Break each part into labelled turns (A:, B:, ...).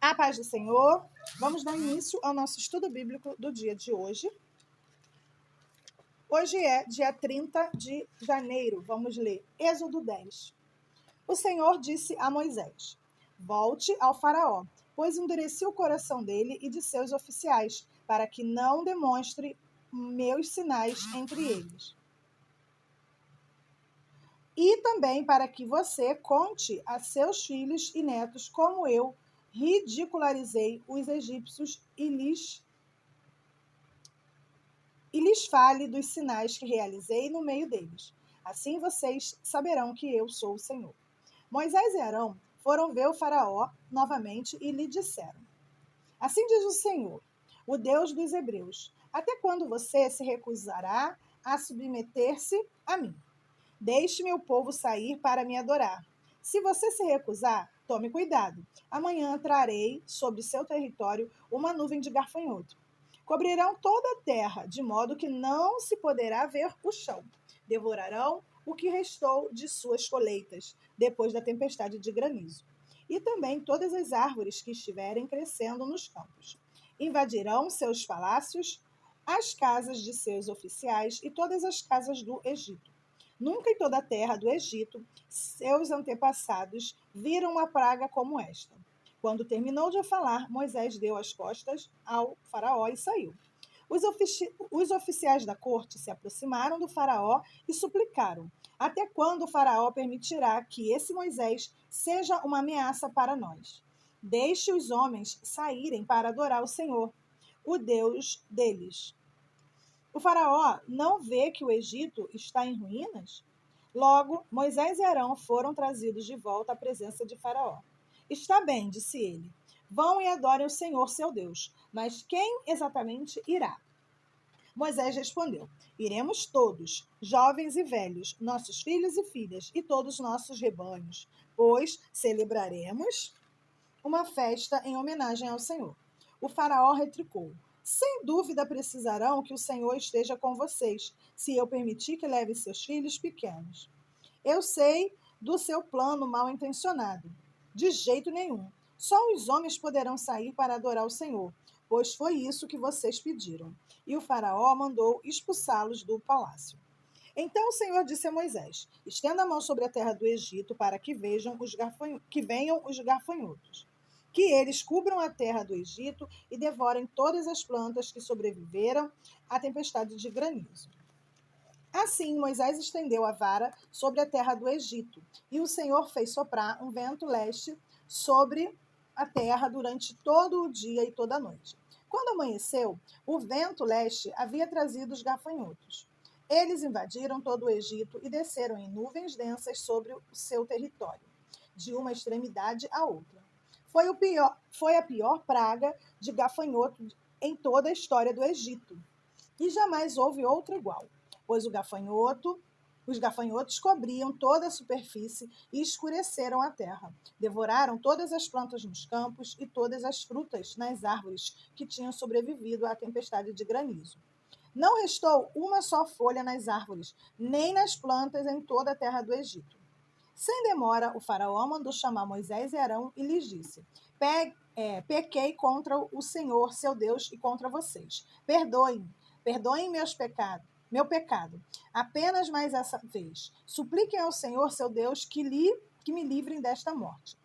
A: A paz do Senhor. Vamos dar início ao nosso estudo bíblico do dia de hoje. Hoje é dia 30 de janeiro. Vamos ler Êxodo 10. O Senhor disse a Moisés: volte ao faraó, pois endureci o coração dele e de seus oficiais, para que não demonstre meus sinais entre eles. E também para que você conte a seus filhos e netos como eu ridicularizei os egípcios e lhes fale dos sinais que realizei no meio deles. Assim vocês saberão que eu sou o Senhor. Moisés e Arão foram ver o faraó novamente e lhe disseram: assim diz o Senhor, o Deus dos hebreus, até quando você se recusará a submeter-se a mim? Deixe meu povo sair para me adorar. Se você se recusar, tome cuidado. Amanhã trarei sobre seu território uma nuvem de gafanhoto. Cobrirão toda a terra, de modo que não se poderá ver o chão. Devorarão o que restou de suas colheitas, depois da tempestade de granizo. E também todas as árvores que estiverem crescendo nos campos. Invadirão seus palácios, as casas de seus oficiais e todas as casas do Egito. Nunca em toda a terra do Egito, seus antepassados viram uma praga como esta. Quando terminou de falar, Moisés deu as costas ao faraó e saiu. Os oficiais da corte se aproximaram do faraó e suplicaram: até quando o faraó permitirá que esse Moisés seja uma ameaça para nós? Deixe os homens saírem para adorar o Senhor, o Deus deles. O faraó não vê que o Egito está em ruínas? Logo, Moisés e Arão foram trazidos de volta à presença de faraó. Está bem, disse ele. Vão e adorem o Senhor, seu Deus. Mas quem exatamente irá? Moisés respondeu: iremos todos, jovens e velhos, nossos filhos e filhas, e todos nossos rebanhos, pois celebraremos uma festa em homenagem ao Senhor. O faraó retrucou: sem dúvida precisarão que o Senhor esteja com vocês, se eu permitir que leve seus filhos pequenos. Eu sei do seu plano mal intencionado. De jeito nenhum. Só os homens poderão sair para adorar o Senhor, pois foi isso que vocês pediram. E o faraó mandou expulsá-los do palácio. Então o Senhor disse a Moisés: estenda a mão sobre a terra do Egito para que venham os gafanhotos. Que eles cubram a terra do Egito e devorem todas as plantas que sobreviveram à tempestade de granizo. Assim, Moisés estendeu a vara sobre a terra do Egito, e o Senhor fez soprar um vento leste sobre a terra durante todo o dia e toda a noite. Quando amanheceu, o vento leste havia trazido os gafanhotos. Eles invadiram todo o Egito e desceram em nuvens densas sobre o seu território, de uma extremidade à outra. Foi a pior praga de gafanhoto em toda a história do Egito. E jamais houve outra igual, pois os gafanhotos cobriam toda a superfície e escureceram a terra. Devoraram todas as plantas nos campos e todas as frutas nas árvores que tinham sobrevivido à tempestade de granizo. Não restou uma só folha nas árvores, nem nas plantas em toda a terra do Egito. Sem demora, o faraó mandou chamar Moisés e Arão e lhes disse: pequei contra o Senhor, seu Deus, e contra vocês. Perdoem meu pecado. Apenas mais essa vez. Supliquem ao Senhor, seu Deus, que me livrem desta morte.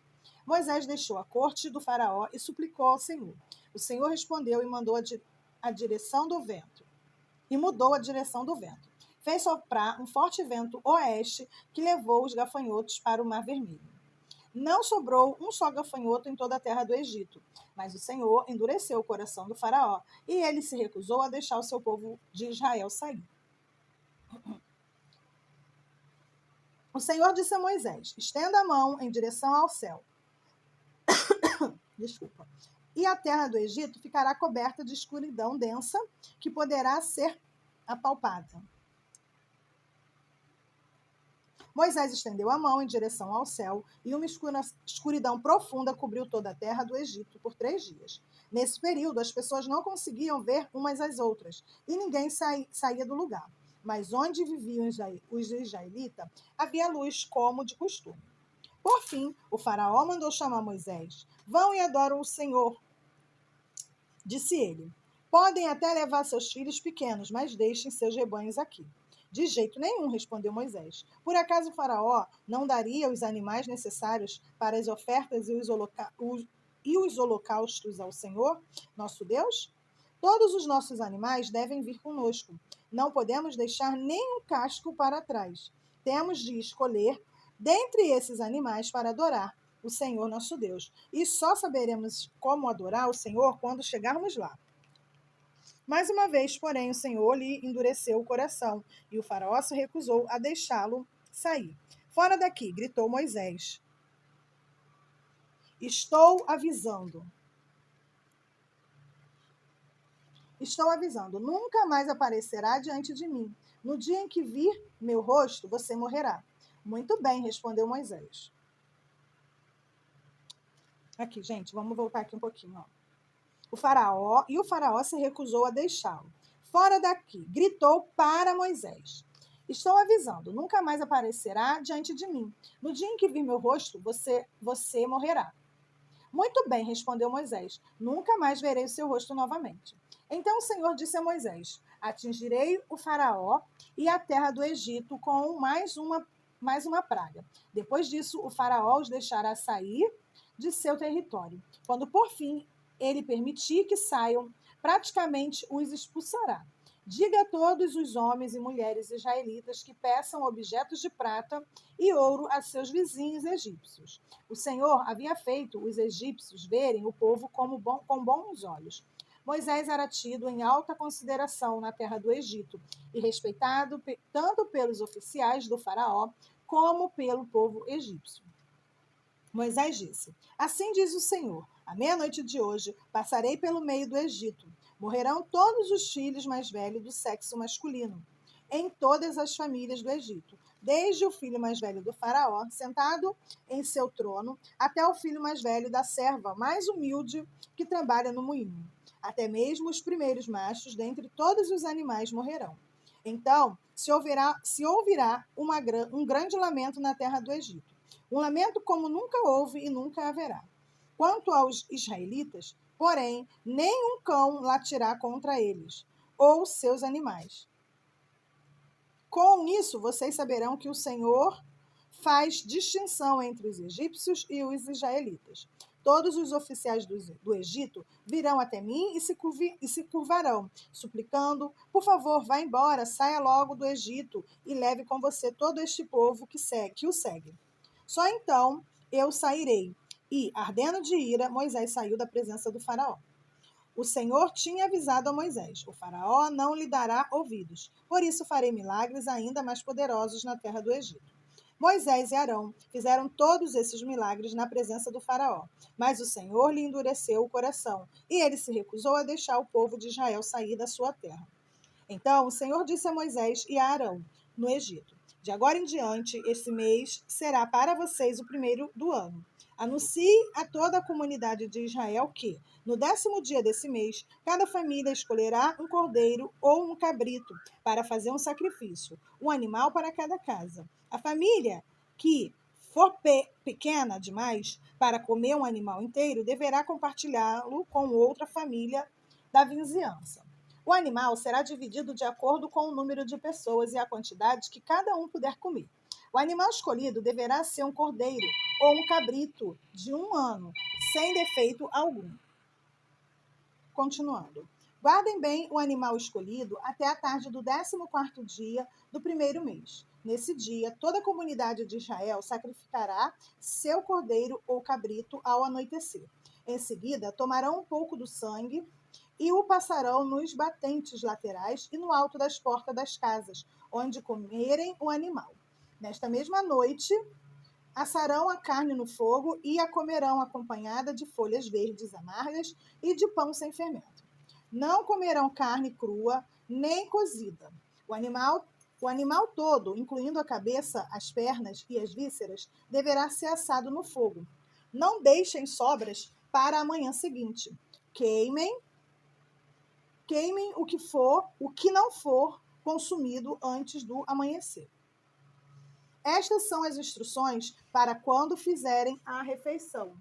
A: Moisés deixou a corte do faraó e suplicou ao Senhor. O Senhor respondeu e mandou a direção do vento. E mudou a direção do vento. Fez soprar um forte vento oeste que levou os gafanhotos para o Mar Vermelho. Não sobrou um só gafanhoto em toda a terra do Egito, mas o Senhor endureceu o coração do faraó e ele se recusou a deixar o seu povo de Israel sair. O Senhor disse a Moisés: estenda a mão em direção ao céu. Desculpa. E a terra do Egito ficará coberta de escuridão densa que poderá ser apalpada. Moisés estendeu a mão em direção ao céu e uma escuridão profunda cobriu toda a terra do Egito por 3 dias. Nesse período, as pessoas não conseguiam ver umas às outras e ninguém saía do lugar. Mas onde viviam os israelitas, havia luz como de costume. Por fim, o faraó mandou chamar Moisés. Vão e adoram o Senhor, disse ele. Podem até levar seus filhos pequenos, mas deixem seus rebanhos aqui. De jeito nenhum, respondeu Moisés. Por acaso o faraó não daria os animais necessários para as ofertas e os holocaustos ao Senhor, nosso Deus? Todos os nossos animais devem vir conosco. Não podemos deixar nenhum casco para trás. Temos de escolher dentre esses animais para adorar o Senhor nosso Deus. E só saberemos como adorar o Senhor quando chegarmos lá. Mais uma vez, porém, o Senhor lhe endureceu o coração, e o faraó se recusou a deixá-lo sair. Fora daqui, gritou Moisés. Estou avisando. Estou avisando, nunca mais aparecerá diante de mim. No dia em que vir meu rosto, você morrerá. Muito bem, respondeu Moisés. Aqui, gente, vamos voltar aqui um pouquinho, ó. O faraó se recusou a deixá-lo. Fora daqui, gritou para Moisés. Estou avisando, nunca mais aparecerá diante de mim. No dia em que vir meu rosto, você morrerá. Muito bem, respondeu Moisés. Nunca mais verei o seu rosto novamente. Então o Senhor disse a Moisés: atingirei o faraó e a terra do Egito com mais uma praga. Depois disso, o faraó os deixará sair de seu território. Quando por fim ele permitir que saiam, praticamente os expulsará. Diga a todos os homens e mulheres israelitas que peçam objetos de prata e ouro a seus vizinhos egípcios. O Senhor havia feito os egípcios verem o povo com bons olhos. Moisés era tido em alta consideração na terra do Egito e respeitado tanto pelos oficiais do faraó como pelo povo egípcio. Moisés disse: assim diz o Senhor, à meia-noite de hoje passarei pelo meio do Egito. Morrerão todos os filhos mais velhos do sexo masculino, em todas as famílias do Egito, desde o filho mais velho do faraó, sentado em seu trono, até o filho mais velho da serva mais humilde que trabalha no moinho. Até mesmo os primeiros machos dentre todos os animais morrerão. Então se ouvirá um grande lamento na terra do Egito. Um lamento como nunca houve e nunca haverá. Quanto aos israelitas, porém, nenhum cão latirá contra eles, ou seus animais. Com isso, vocês saberão que o Senhor faz distinção entre os egípcios e os israelitas. Todos os oficiais do Egito virão até mim e se curvarão, suplicando: por favor, vá embora, saia logo do Egito e leve com você todo este povo que o segue. Só então eu sairei. E, ardendo de ira, Moisés saiu da presença do faraó. O Senhor tinha avisado a Moisés: o faraó não lhe dará ouvidos. Por isso farei milagres ainda mais poderosos na terra do Egito. Moisés e Arão fizeram todos esses milagres na presença do faraó, mas o Senhor lhe endureceu o coração, e ele se recusou a deixar o povo de Israel sair da sua terra. Então o Senhor disse a Moisés e a Arão, no Egito: de agora em diante, este mês será para vocês o primeiro do ano. Anuncie a toda a comunidade de Israel que, no 10º dia desse mês, cada família escolherá um cordeiro ou um cabrito para fazer um sacrifício, um animal para cada casa. A família que for pequena demais para comer um animal inteiro deverá compartilhá-lo com outra família da vizinhança. O animal será dividido de acordo com o número de pessoas e a quantidade que cada um puder comer. O animal escolhido deverá ser um cordeiro ou um cabrito de 1 ano, sem defeito algum. Continuando. Guardem bem o animal escolhido até a tarde do 14º dia do primeiro mês. Nesse dia, toda a comunidade de Israel sacrificará seu cordeiro ou cabrito ao anoitecer. Em seguida, tomarão um pouco do sangue e o passarão nos batentes laterais e no alto das portas das casas, onde comerem o animal. Nesta mesma noite, assarão a carne no fogo e a comerão acompanhada de folhas verdes amargas e de pão sem fermento. Não comerão carne crua nem cozida. O animal todo, incluindo a cabeça, as pernas e as vísceras, deverá ser assado no fogo. Não deixem sobras para a manhã seguinte. Queimem o que não for consumido antes do amanhecer. Estas são as instruções para quando fizerem a refeição.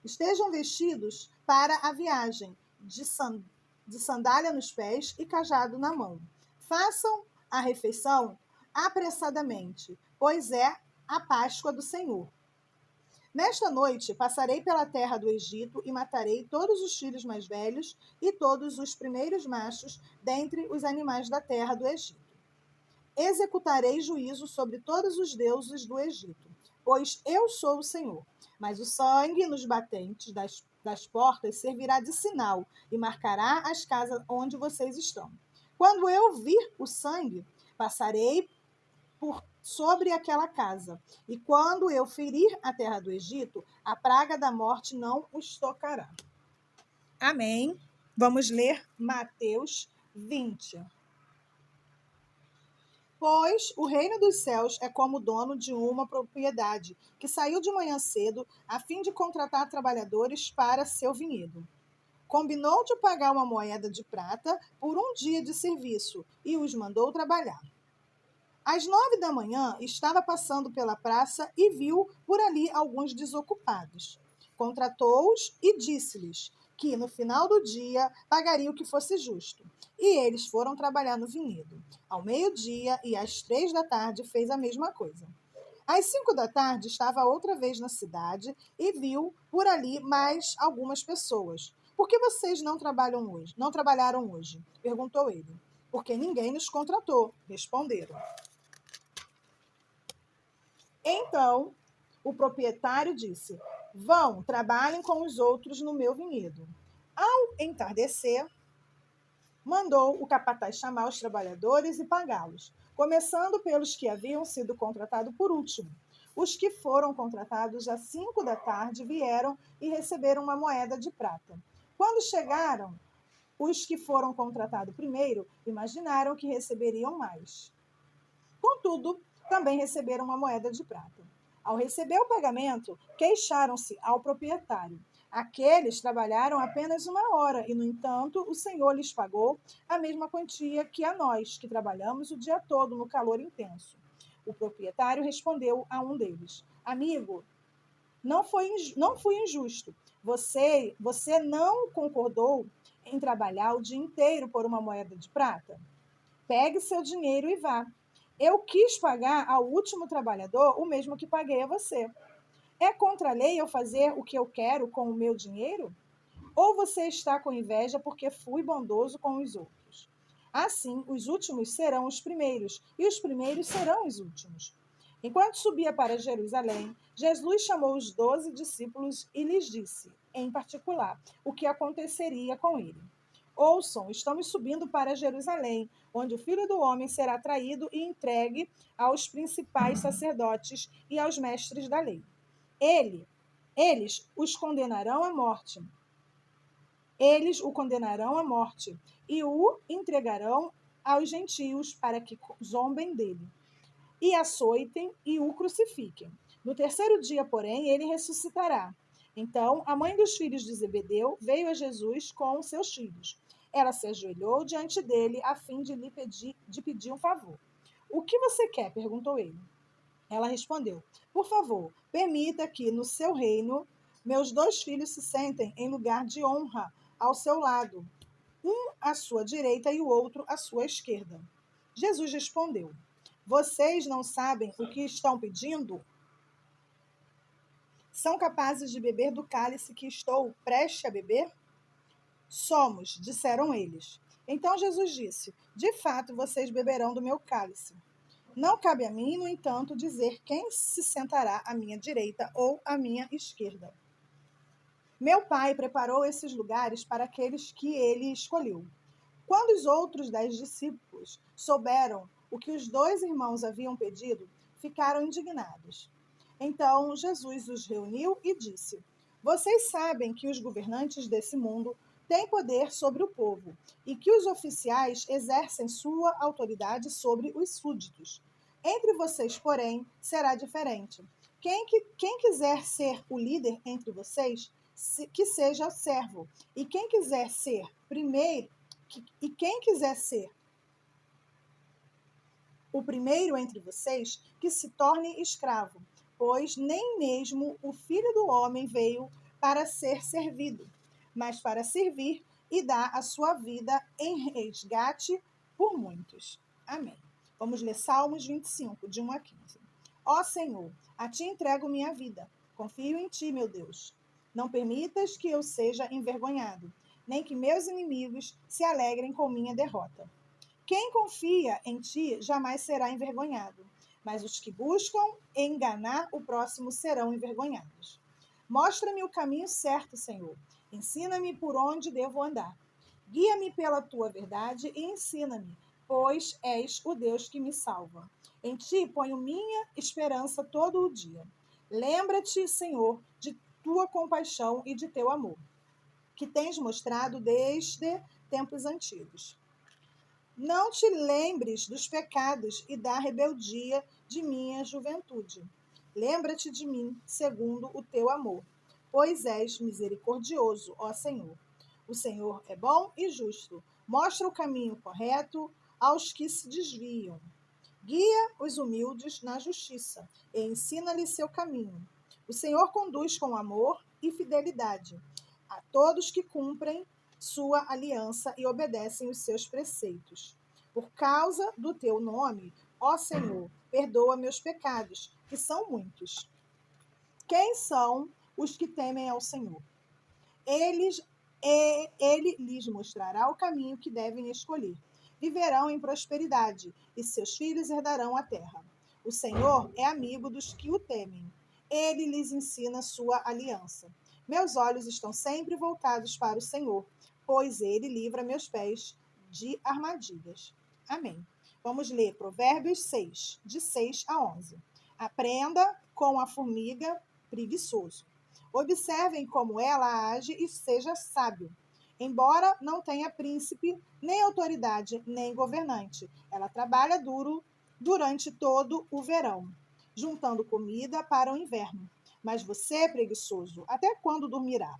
A: Estejam vestidos para a viagem, de sandália nos pés e cajado na mão. Façam a refeição apressadamente, pois é a Páscoa do Senhor. Nesta noite passarei pela terra do Egito e matarei todos os filhos mais velhos e todos os primeiros machos dentre os animais da terra do Egito. Executarei juízo sobre todos os deuses do Egito, pois eu sou o Senhor. Mas o sangue nos batentes das portas servirá de sinal e marcará as casas onde vocês estão. Quando eu vir o sangue, passarei por sobre aquela casa. E quando eu ferir a terra do Egito, a praga da morte não os tocará. Amém. Vamos ler Mateus 20. Pois o reino dos céus é como o dono de uma propriedade, que saiu de manhã cedo a fim de contratar trabalhadores para seu vinhedo. Combinou de pagar uma moeda de prata por um dia de serviço e os mandou trabalhar. Às 9 da manhã, estava passando pela praça e viu por ali alguns desocupados. Contratou-os e disse-lhes que no final do dia pagaria o que fosse justo. E eles foram trabalhar no vinhedo. Ao meio-dia e às 3 da tarde fez a mesma coisa. Às 5 da tarde estava outra vez na cidade e viu por ali mais algumas pessoas. Por que vocês não trabalharam hoje? Perguntou ele. Porque ninguém nos contratou, responderam. Então, o proprietário disse: vão, trabalhem com os outros no meu vinhedo. Ao entardecer, mandou o capataz chamar os trabalhadores e pagá-los, começando pelos que haviam sido contratados por último. Os que foram contratados às 5 da tarde vieram e receberam uma moeda de prata. Quando chegaram, os que foram contratados primeiro imaginaram que receberiam mais. Contudo, também receberam uma moeda de prata. Ao receber o pagamento, queixaram-se ao proprietário. Aqueles trabalharam apenas 1 hora e, no entanto, o Senhor lhes pagou a mesma quantia que a nós, que trabalhamos o dia todo no calor intenso. O proprietário respondeu a um deles: amigo, não fui injusto. Você não concordou em trabalhar o dia inteiro por uma moeda de prata? Pegue seu dinheiro e vá. Eu quis pagar ao último trabalhador o mesmo que paguei a você. É contra a lei eu fazer o que eu quero com o meu dinheiro? Ou você está com inveja porque fui bondoso com os outros? Assim, os últimos serão os primeiros, e os primeiros serão os últimos. Enquanto subia para Jerusalém, Jesus chamou os 12 discípulos e lhes disse, em particular, o que aconteceria com ele. Ouçam, estamos subindo para Jerusalém, onde o Filho do Homem será traído e entregue aos principais sacerdotes e aos mestres da lei. Eles os condenarão à morte. Eles o condenarão à morte e o entregarão aos gentios para que zombem dele, e açoitem e o crucifiquem. No terceiro dia, porém, ele ressuscitará. Então, a mãe dos filhos de Zebedeu veio a Jesus com seus filhos. Ela se ajoelhou diante dele a fim de lhe pedir um favor. O que você quer? Perguntou ele. Ela respondeu: por favor, permita que no seu reino meus 2 filhos se sentem em lugar de honra ao seu lado, um à sua direita e o outro à sua esquerda. Jesus respondeu: vocês não sabem o que estão pedindo? São capazes de beber do cálice que estou prestes a beber? Somos, disseram eles. Então Jesus disse: de fato vocês beberão do meu cálice. Não cabe a mim, no entanto, dizer quem se sentará à minha direita ou à minha esquerda. Meu Pai preparou esses lugares para aqueles que ele escolheu. Quando os outros 10 discípulos souberam o que os 2 irmãos haviam pedido, ficaram indignados. Então Jesus os reuniu e disse: vocês sabem que os governantes desse mundo têm poder sobre o povo e que os oficiais exercem sua autoridade sobre os súditos. Entre vocês, porém, será diferente. Quem quiser ser o líder entre vocês, que seja servo. E quem quiser ser primeiro, e quem quiser ser o primeiro entre vocês que se torne escravo, pois nem mesmo o Filho do Homem veio para ser servido, mas para servir e dar a sua vida em resgate por muitos. Amém. Vamos ler Salmos 25, de 1 a 15. Ó Senhor, a ti entrego minha vida. Confio em ti, meu Deus. Não permitas que eu seja envergonhado, nem que meus inimigos se alegrem com minha derrota. Quem confia em ti jamais será envergonhado, mas os que buscam enganar o próximo serão envergonhados. Mostra-me o caminho certo, Senhor. Ensina-me por onde devo andar. Guia-me pela tua verdade e ensina-me, pois és o Deus que me salva. Em ti ponho minha esperança todo o dia. Lembra-te, Senhor, de tua compaixão e de teu amor, que tens mostrado desde tempos antigos. Não te lembres dos pecados e da rebeldia de minha juventude. Lembra-te de mim, segundo o teu amor, pois és misericordioso, ó Senhor. O Senhor é bom e justo, mostra o caminho correto aos que se desviam. Guia os humildes na justiça e ensina-lhes seu caminho. O Senhor conduz com amor e fidelidade a todos que cumprem sua aliança e obedecem os seus preceitos. Por causa do teu nome, ó Senhor, perdoa meus pecados, que são muitos. Quem são os que temem ao Senhor? Ele lhes mostrará o caminho que devem escolher. Viverão em prosperidade, e seus filhos herdarão a terra. O Senhor é amigo dos que o temem. Ele lhes ensina sua aliança. Meus olhos estão sempre voltados para o Senhor, pois ele livra meus pés de armadilhas. Amém. Vamos ler Provérbios 6, de 6 a 11. Aprenda com a formiga preguiçoso. Observem como ela age e seja sábio. Embora não tenha príncipe, nem autoridade, nem governante, ela trabalha duro durante todo o verão, juntando comida para o inverno. Mas você, preguiçoso, até quando dormirá?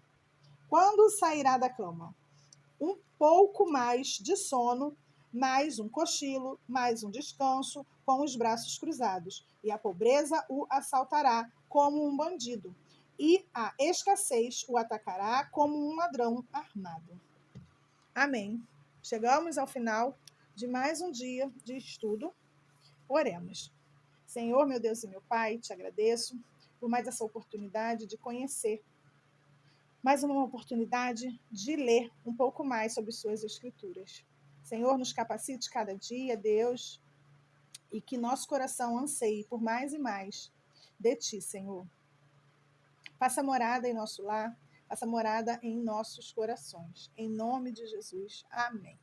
A: Quando sairá da cama? Um pouco mais de sono, mais um cochilo, mais um descanso, com os braços cruzados, e a pobreza o assaltará como um bandido, e a escassez o atacará como um ladrão armado. Amém. Chegamos ao final de mais um dia de estudo. Oremos. Senhor, meu Deus e meu Pai, te agradeço por mais essa oportunidade de conhecer, mais uma oportunidade de ler um pouco mais sobre suas escrituras. Senhor, nos capacite cada dia, Deus, e que nosso coração anseie por mais e mais de ti, Senhor. Faça morada em nosso lar, faça morada em nossos corações. Em nome de Jesus. Amém.